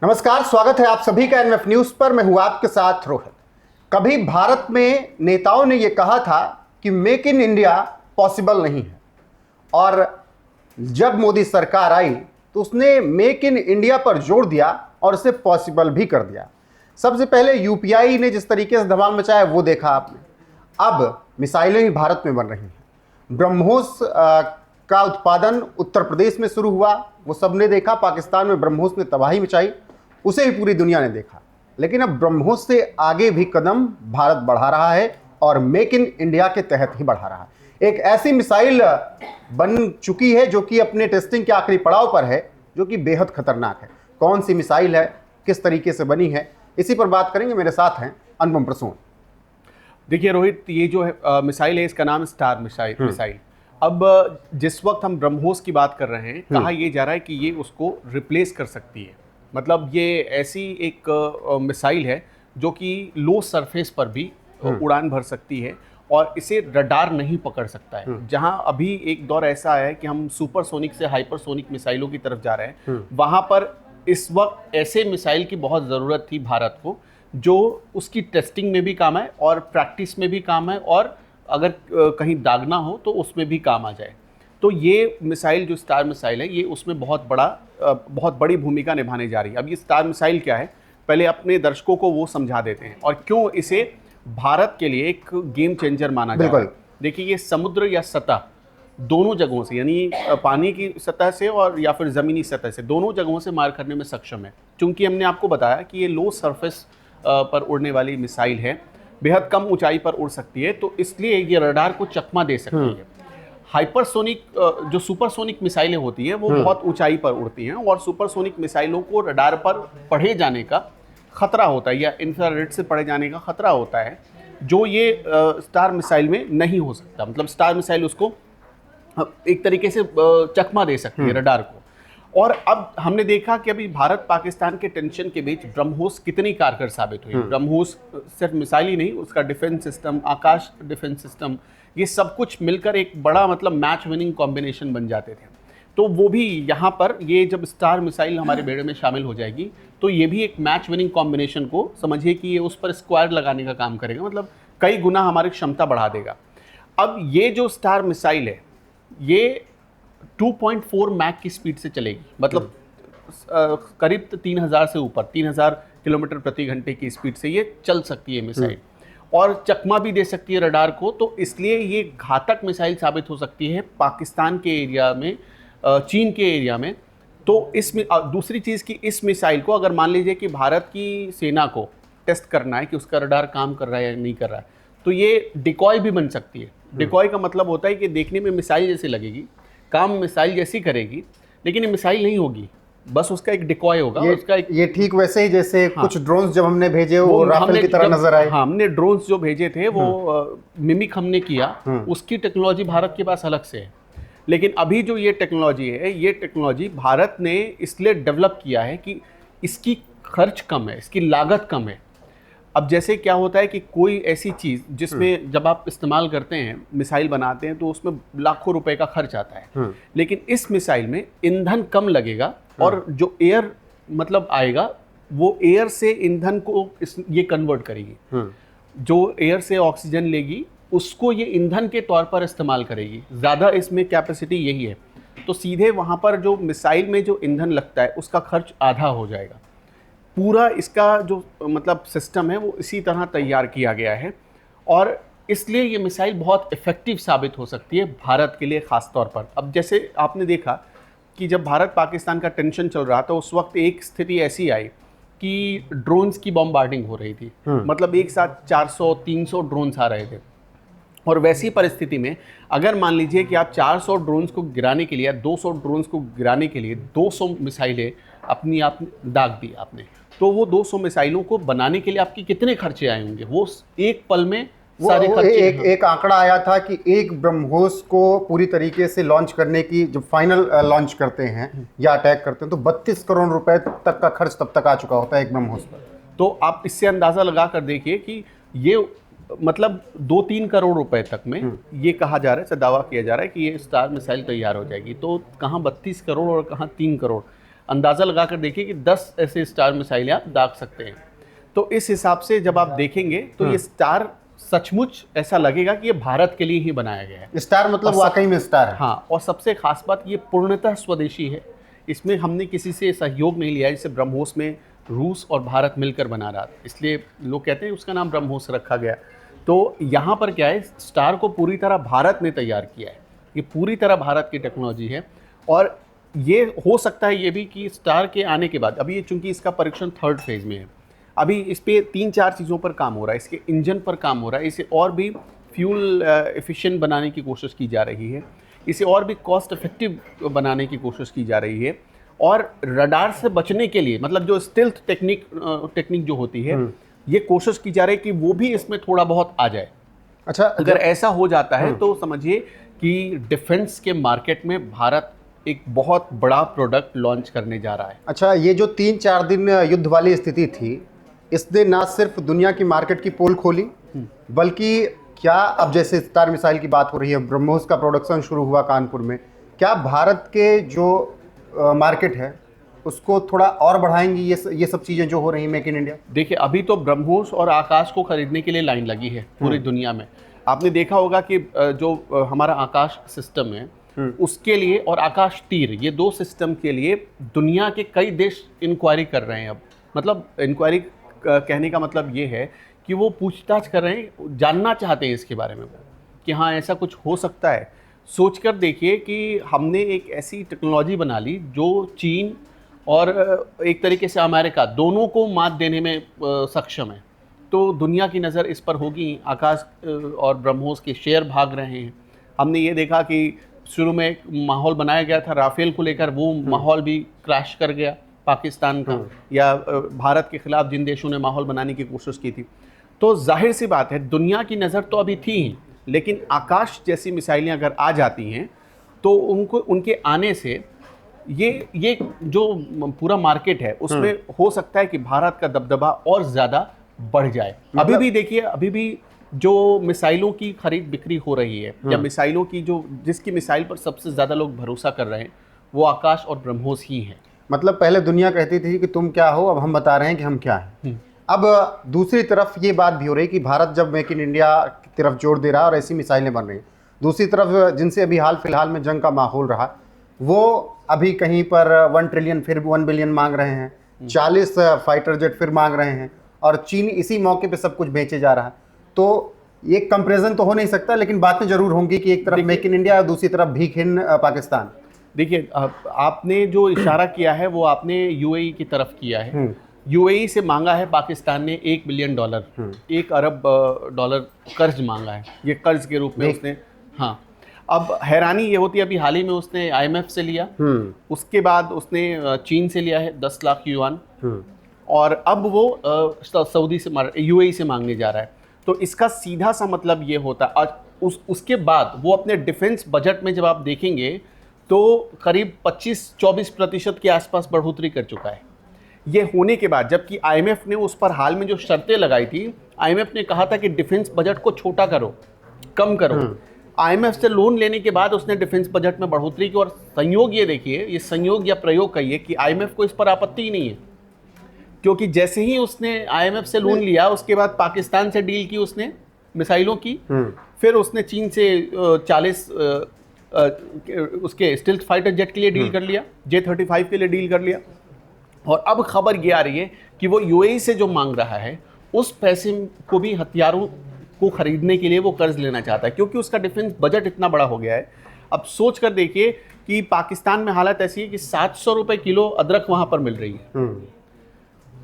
नमस्कार, स्वागत है आप सभी का एनएफ न्यूज पर। मैं हूं आपके साथ रोहित। कभी भारत में नेताओं ने यह कहा था कि मेक इन इंडिया पॉसिबल नहीं है, और जब मोदी सरकार आई तो उसने मेक इन इंडिया पर जोर दिया और इसे पॉसिबल भी कर दिया। सबसे पहले यूपीआई ने जिस तरीके से धमाल मचाया वो देखा आपने। अब मिसाइलें ही भारत में बन रही हैं। ब्रह्मोस का उत्पादन उत्तर प्रदेश में शुरू हुआ, वो सबने देखा। पाकिस्तान में ब्रह्मोस ने तबाही मचाई, उसे ही पूरी दुनिया ने देखा। लेकिन अब ब्रह्मोस से आगे भी कदम भारत बढ़ा रहा है और मेक इन इंडिया के तहत ही बढ़ा रहा है। एक ऐसी मिसाइल बन चुकी है जो कि अपने टेस्टिंग के आखिरी पड़ाव पर है, जो कि बेहद खतरनाक है। कौन सी मिसाइल है, किस तरीके से बनी है, इसी पर बात करेंगे। मेरे साथ हैं अनुपम प्रसून। देखिए रोहित, ये जो है मिसाइल है, इसका नाम स्टार मिसाइल। अब जिस वक्त हम ब्रह्मोस की बात कर रहे हैं, कहा यह जा रहा है कि ये उसको रिप्लेस कर सकती है। मतलब ये ऐसी एक मिसाइल है जो कि लो सरफेस पर भी उड़ान भर सकती है और इसे रडार नहीं पकड़ सकता है। जहां अभी एक दौर ऐसा है कि हम सुपरसोनिक से हाइपरसोनिक मिसाइलों की तरफ जा रहे हैं, वहां पर इस वक्त ऐसे मिसाइल की बहुत ज़रूरत थी भारत को, जो उसकी टेस्टिंग में भी काम आए और प्रैक्टिस में भी काम आए, और अगर कहीं दागना हो तो उसमें भी काम आ जाए। तो ये मिसाइल जो स्टार मिसाइल है, ये उसमें बहुत बड़ी भूमिका निभाने जा रही है। अब ये स्टार मिसाइल क्या है, पहले अपने दर्शकों को वो समझा देते हैं और क्यों इसे भारत के लिए एक गेम चेंजर माना जा रहा है। देखिए, ये समुद्र या सतह दोनों जगहों से, यानी पानी की सतह से और या फिर ज़मीनी सतह से, दोनों जगहों से मार करने में सक्षम है। क्योंकि हमने आपको बताया कि ये लो सरफेस पर उड़ने वाली मिसाइल है, बेहद कम ऊंचाई पर उड़ सकती है, तो इसलिए ये रडार को चकमा दे सकती है। हाइपरसोनिक जो सुपरसोनिक मिसाइलें होती हैं वो बहुत ऊंचाई पर उड़ती हैं, और सुपरसोनिक मिसाइलों को रडार पर पढ़े जाने का खतरा होता है, या इंफ्रारेड से पढ़े जाने का खतरा होता है, जो ये स्टार मिसाइल में नहीं हो सकता। मतलब स्टार मिसाइल उसको एक तरीके से चकमा दे सकती है रडार को। और अब हमने देखा कि अभी भारत पाकिस्तान के टेंशन के बीच ब्रह्मोस कितनी कारगर साबित हुई। ब्रह्मोस सिर्फ मिसाइल ही नहीं, उसका डिफेंस सिस्टम, आकाश डिफेंस सिस्टम, ये सब कुछ मिलकर एक बड़ा मतलब मैच विनिंग कॉम्बिनेशन बन जाते थे। तो वो भी यहाँ पर, ये जब स्टार मिसाइल हमारे बेड़े में शामिल हो जाएगी तो ये भी एक मैच विनिंग कॉम्बिनेशन को समझिए कि ये उस पर स्क्वायर लगाने का काम करेगा, मतलब कई गुना हमारी क्षमता बढ़ा देगा। अब ये जो स्टार मिसाइल है, ये 2.4 मैक की स्पीड से चलेगी, मतलब करीब 3000 से ऊपर, 3000 किलोमीटर प्रति घंटे की स्पीड से ये चल सकती है मिसाइल, और चकमा भी दे सकती है रडार को। तो इसलिए ये घातक मिसाइल साबित हो सकती है पाकिस्तान के एरिया में, चीन के एरिया में। तो इसमें दूसरी चीज़ कि इस मिसाइल को अगर मान लीजिए कि भारत की सेना को टेस्ट करना है कि उसका रडार काम कर रहा है या नहीं कर रहा है, तो ये डिकॉय भी बन सकती है। डिकॉय का मतलब होता है कि देखने में मिसाइल जैसी लगेगी, काम मिसाइल जैसी करेगी, लेकिन ये मिसाइल नहीं होगी, बस उसका एक डिकॉय होगा। ये ठीक वैसे ही जैसे कुछ ड्रोन्स जब हमने भेजे वो राफेल की तरह नजर आए। हाँ, हमने ड्रोन्स जो भेजे थे वो मिमिक हमने किया, उसकी टेक्नोलॉजी भारत के पास अलग से है। लेकिन अभी जो ये टेक्नोलॉजी है, ये टेक्नोलॉजी भारत ने इसलिए डेवलप किया है कि इसकी खर्च कम है, इसकी लागत कम है। अब जैसे क्या होता है कि कोई ऐसी चीज़ जिसमें जब आप इस्तेमाल करते हैं, मिसाइल बनाते हैं, तो उसमें लाखों रुपए का खर्च आता है। लेकिन इस मिसाइल में ईंधन कम लगेगा, और जो एयर मतलब आएगा वो एयर से ईंधन को ये कन्वर्ट करेगी। जो एयर से ऑक्सीजन लेगी उसको ये ईंधन के तौर पर इस्तेमाल करेगी। ज़्यादा इसमें कैपेसिटी यही है। तो सीधे वहाँ पर जो मिसाइल में जो ईंधन लगता है उसका खर्च आधा हो जाएगा। पूरा इसका जो मतलब सिस्टम है वो इसी तरह तैयार किया गया है, और इसलिए ये मिसाइल बहुत इफ़ेक्टिव साबित हो सकती है भारत के लिए ख़ास तौर पर। अब जैसे आपने देखा कि जब भारत पाकिस्तान का टेंशन चल रहा था, उस वक्त एक स्थिति ऐसी आई कि ड्रोन्स की बॉम्बार्डिंग हो रही थी। मतलब एक साथ 400-300 ड्रोन्स आ रहे थे, और वैसी परिस्थिति में अगर मान लीजिए कि आप 400 ड्रोन्स को गिराने के लिए या 200 ड्रोन्स को गिराने के लिए 200 मिसाइलें अपनी आप दाग दी आपने, तो वो 200 मिसाइलों को बनाने के लिए आपके कितने खर्चे आए होंगे, वो एक पल में सारे खर्चे। एक आंकड़ा आया था कि एक ब्रह्मोस को पूरी तरीके से लॉन्च करने की, जब फाइनल लॉन्च करते हैं या अटैक करते हैं, तो 32 करोड़ रुपए तक का खर्च तब तक आ चुका होता है एक ब्रह्मोस पर। तो आप इससे अंदाज़ा लगा कर देखिए कि ये मतलब 2-3 करोड़ रुपए तक में ये कहा जा रहा है, दावा किया जा रहा है कि ये स्टार मिसाइल तैयार हो जाएगी। तो कहाँ 32 करोड़ और कहाँ 3 करोड़। अंदाज़ा लगाकर देखिए कि 10 ऐसे स्टार मिसाइलें आप दाग सकते हैं। तो इस हिसाब से जब आप देखेंगे तो ये स्टार सचमुच ऐसा लगेगा कि ये भारत के लिए ही बनाया गया है। स्टार मतलब वाकई में स्टार है। हाँ, और सबसे खास बात ये पूर्णतः स्वदेशी है। इसमें हमने किसी से सहयोग नहीं लिया है, जैसे ब्रह्मोस में रूस और भारत मिलकर बना रहा था, इसलिए लोग कहते हैं उसका नाम ब्रह्मोस रखा गया। तो यहाँ पर क्या है, स्टार को पूरी तरह भारत ने तैयार किया है, ये पूरी तरह भारत की टेक्नोलॉजी है। और ये हो सकता है ये भी कि स्टार के आने के बाद, अभी ये चूंकि इसका परीक्षण 3rd फेज़ में है, अभी इस पे 3-4 चीज़ों पर काम हो रहा है, इसके इंजन पर काम हो रहा है, इसे और भी फ्यूल एफिशिएंट बनाने की कोशिश की जा रही है, इसे और भी कॉस्ट इफेक्टिव बनाने की कोशिश की जा रही है। और रडार से बचने के लिए, मतलब जो स्टेल्थ टेक्निक जो होती है, ये कोशिश की जा रही है कि वो भी इसमें थोड़ा बहुत आ जाए। अच्छा, अगर ऐसा हो जाता है तो समझिए कि डिफेंस के मार्केट में भारत एक बहुत बड़ा प्रोडक्ट लॉन्च करने जा रहा है। अच्छा, ये जो 3-4 दिन युद्ध वाली स्थिति थी, इसने ना सिर्फ दुनिया की मार्केट की पोल खोली, बल्कि क्या अब जैसे स्टार मिसाइल की बात हो रही है, ब्रह्मोस का प्रोडक्शन शुरू हुआ कानपुर में, क्या भारत के जो मार्केट है उसको थोड़ा और बढ़ाएंगी ये सब चीज़ें जो हो रही हैं मेक इन इंडिया? देखिए, अभी तो ब्रह्मोस और आकाश को खरीदने के लिए लाइन लगी है पूरी दुनिया में। आपने देखा होगा कि जो हमारा आकाश सिस्टम है उसके लिए, और आकाश तीर, ये 2 सिस्टम के लिए दुनिया के कई देश इंक्वायरी कर रहे हैं। अब मतलब इंक्वायरी कहने का मतलब ये है कि वो पूछताछ कर रहे हैं, जानना चाहते हैं इसके बारे में कि हाँ ऐसा कुछ हो सकता है। सोचकर देखिए कि हमने एक ऐसी टेक्नोलॉजी बना ली जो चीन और एक तरीके से अमेरिका दोनों को मात देने में सक्षम है। तो दुनिया की नज़र इस पर होगी। आकाश और ब्रह्मोस के शेयर भाग रहे हैं। हमने ये देखा कि शुरू में एक माहौल बनाया गया था राफेल को लेकर, वो माहौल भी क्रैश कर गया पाकिस्तान का, या भारत के खिलाफ जिन देशों ने माहौल बनाने की कोशिश की थी। तो जाहिर सी बात है दुनिया की नज़र तो अभी थी ही, लेकिन आकाश जैसी मिसाइलें अगर आ जाती हैं तो उनके आने से ये जो पूरा मार्केट है उसमें हो सकता है कि भारत का दबदबा और ज़्यादा बढ़ जाए। अभी भी देखिए, अभी भी जो मिसाइलों की खरीद बिक्री हो रही है, या मिसाइलों की जिसकी मिसाइल पर सबसे ज़्यादा लोग भरोसा कर रहे हैं, वो आकाश और ब्रह्मोस ही है। मतलब पहले दुनिया कहती थी कि तुम क्या हो, अब हम बता रहे हैं कि हम क्या हैं। अब दूसरी तरफ ये बात भी हो रही है कि भारत जब मेक इन इंडिया की तरफ जोर दे रहा है और ऐसी मिसाइलें बन रही हैं, दूसरी तरफ जिनसे अभी हाल फिलहाल में जंग का माहौल रहा, वो अभी कहीं पर 1 ट्रिलियन फिर 1 बिलियन मांग रहे हैं, 40 फाइटर जेट फिर मांग रहे हैं, और चीन इसी मौके पे सब कुछ बेचे जा रहा है। तो ये कंपैरिजन तो हो नहीं सकता, लेकिन बातें जरूर होंगी कि एक तरफ मेक इन इंडिया और दूसरी तरफ भीखहीन पाकिस्तान। देखिए, आपने जो इशारा किया है वो आपने यूएई की तरफ किया है। यूएई से मांगा है पाकिस्तान ने $1 बिलियन, $1 अरब कर्ज मांगा है, ये कर्ज के रूप में उसने। हाँ, अब हैरानी ये होती है, अभी हाल ही में उसने IMF से लिया, उसके बाद उसने चीन से लिया है 10 लाख युआन, और अब वो सऊदी से यूएई से मांगने जा रहा है। तो इसका सीधा सा मतलब ये होता है, उसके बाद वो अपने डिफेंस बजट में जब आप देखेंगे तो करीब 25-24% के आसपास बढ़ोतरी कर चुका है। ये होने के बाद, जबकि IMF ने उस पर हाल में जो शर्तें लगाई थी, IMF ने कहा था कि डिफेंस बजट को छोटा करो, कम करो। IMF से लोन लेने के बाद उसने डिफेंस बजट में बढ़ोतरी की, और संयोग ये देखिए, ये संयोग या प्रयोग कहिए कि IMF को इस पर आपत्ति ही नहीं है, क्योंकि जैसे ही उसने IMF से लोन लिया उसके बाद पाकिस्तान से डील की उसने मिसाइलों की, फिर उसने चीन से 40 उसके स्टील्थ फाइटर जेट के लिए डील कर लिया, J-35 के लिए डील कर लिया, और अब खबर ये आ रही है कि वो यूएई से जो मांग रहा है उस पैसे को भी हथियारों को खरीदने के लिए वो कर्ज लेना चाहता है, क्योंकि उसका डिफेंस बजट इतना बड़ा हो गया है। अब सोच कर देखिए कि पाकिस्तान में हालत ऐसी है कि 700 रुपए किलो अदरक वहां पर मिल रही है,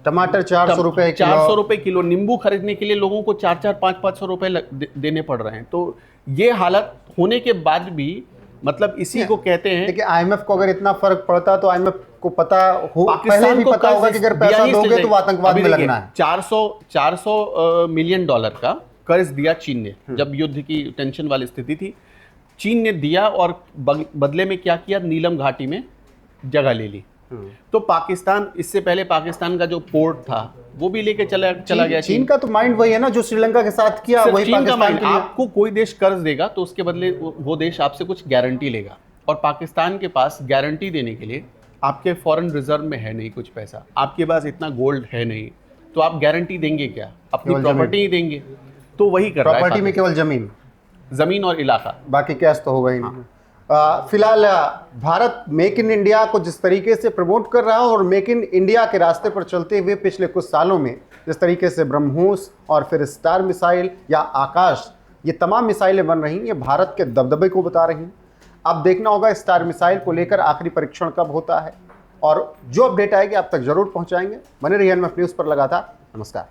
टमाटर 400 रुपए किलो, 400 रुपए किलो, नींबू खरीदने के लिए लोगों को 400, 500 रुपए देने पड़ रहे हैं। तो ये हालत होने के बाद भी, मतलब इसी को कहते हैं। देखिए, IMF को अगर इतना फर्क पड़ता तो IMF को पता हो, पाकिस्तान पहले को भी पता होगा कि अगर पैसा दोगे तो आतंकवाद में लगना है। 400 मिलियन डॉलर का कर्ज दिया चीन ने, जब युद्ध की टेंशन वाली स्थिति थी, चीन ने दिया, और बदले में क्या किया, नीलम घाटी में जगह ले ली। तो पाकिस्तान, इससे पहले पाकिस्तान का जो पोर्ट था वो भी लेके चला गया। चीन का तो माइंड वही है ना जो श्रीलंका के साथ किया, वही चीन का माइंड। के लिए। आपको कोई देश कर्ज देगा तो उसके बदले वो देश आपसे कुछ गारंटी लेगा, और पाकिस्तान के पास गारंटी देने के लिए आपके फॉरेन रिजर्व में है नहीं कुछ पैसा, आपके पास इतना गोल्ड है नहीं, तो आप गारंटी देंगे क्या? अपनी केवल जमीन। प्रॉपर्टी ही देंगे। तो वही कर रहा है प्रॉपर्टी में केवल जमीन, जमीन और इलाका। बाकी कैश तो होगा ही नहीं। फिलहाल भारत मेक इन इंडिया को जिस तरीके से प्रमोट कर रहा है और मेक इन इंडिया के रास्ते पर चलते हुए पिछले कुछ सालों में जिस तरीके से ब्रह्मोस और फिर स्टार मिसाइल या आकाश, ये तमाम मिसाइलें बन रही हैं, ये भारत के दबदबे को बता रही हैं। अब देखना होगा स्टार मिसाइल को लेकर आखिरी परीक्षण कब होता है, और जो अपडेट आएगी आप तक जरूर पहुंचाएंगे। बने रहिए एनएमएफ न्यूज़ पर लगातार। नमस्कार।